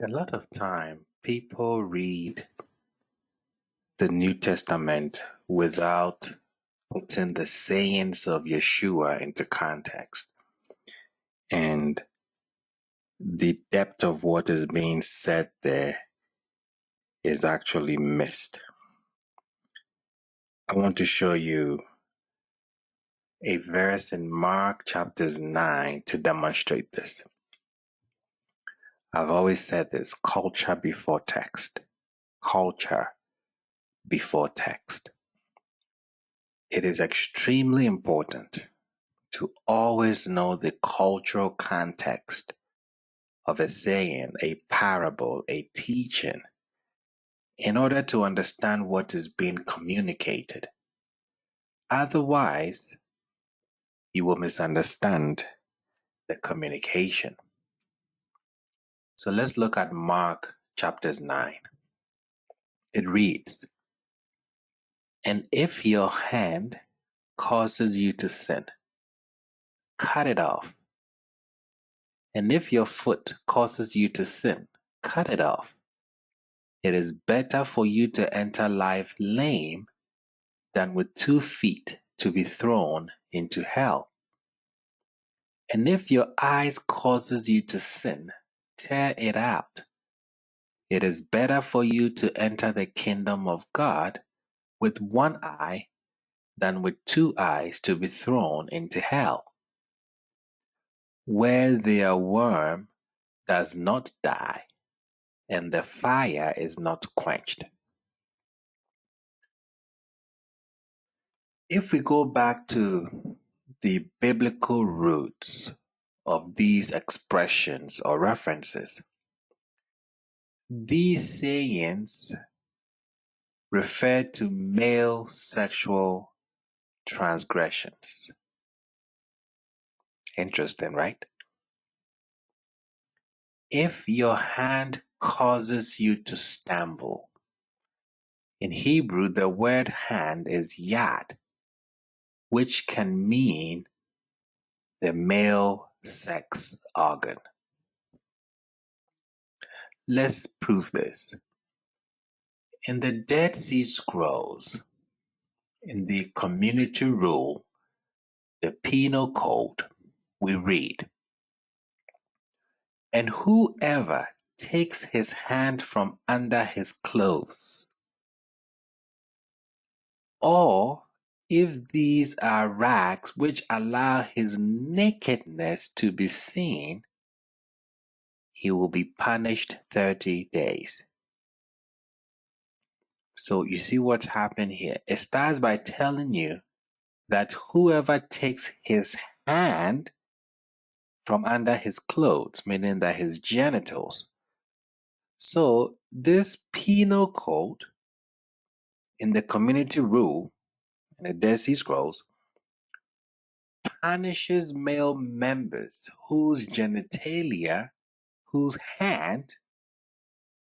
A lot of time, people read the New Testament without putting the sayings of Yeshua into context, and the depth of what is being said there is actually missed. I want to show you a verse in Mark chapters 9 to demonstrate this. I've always said this: culture before text. Culture before text. It is extremely important to always know the cultural context of a saying, a parable, a teaching, in order to understand what is being communicated. Otherwise, you will misunderstand the communication. So let's look at Mark chapters 9. It reads, "And if your hand causes you to sin, cut it off. And if your foot causes you to sin, cut it off. It is better for you to enter life lame than with 2 feet to be thrown into hell. And if your eyes causes you to sin, tear it out. It is better for you to enter the kingdom of God with 1 eye than with 2 eyes to be thrown into hell, where their worm does not die and the fire is not quenched." If we go back to the biblical roots of these expressions or references, these sayings refer to male sexual transgressions. Interesting, right? If your hand causes you to stumble, in Hebrew, the word hand is yad, which can mean the male sex organ. Let's prove this. In the Dead Sea Scrolls, in the community rule, the penal code, we read, "And whoever takes his hand from under his clothes, or if these are rags which allow his nakedness to be seen, he will be punished 30 days. So you see what's happening here. It starts by telling you that whoever takes his hand from under his clothes, meaning that his genitals. So this penal code in the community rule in the Dead Sea Scrolls punishes male members whose genitalia, whose hand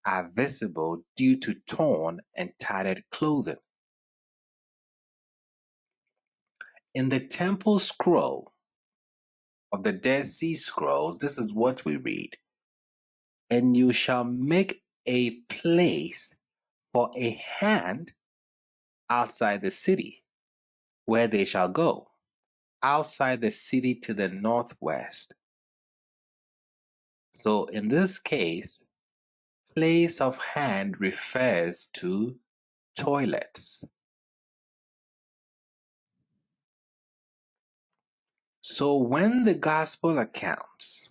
are visible due to torn and tattered clothing. In the temple scroll of the Dead Sea Scrolls, this is what we read. "And you shall make a place for a hand outside the city, where they shall go, outside the city to the northwest." So in this case, place of hand refers to toilets. So when the gospel accounts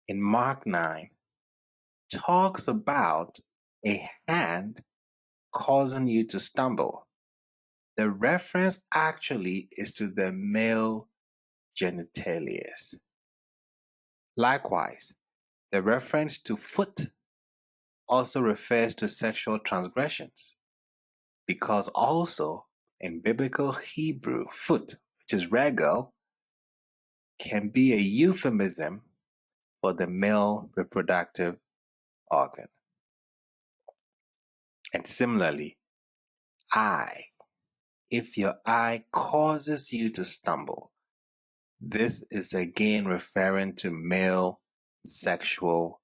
in Mark 9 talks about a hand causing you to stumble, the reference actually is to the male genitalia. Likewise, the reference to foot also refers to sexual transgressions, because also in biblical Hebrew, foot, which is regel, can be a euphemism for the male reproductive organ. And similarly, eye. If your eye causes you to stumble, this is again referring to male sexual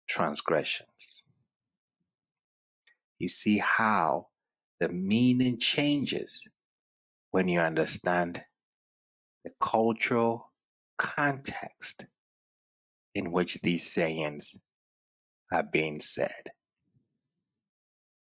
transgressions. You see how the meaning changes when you understand the cultural context in which these sayings are being said.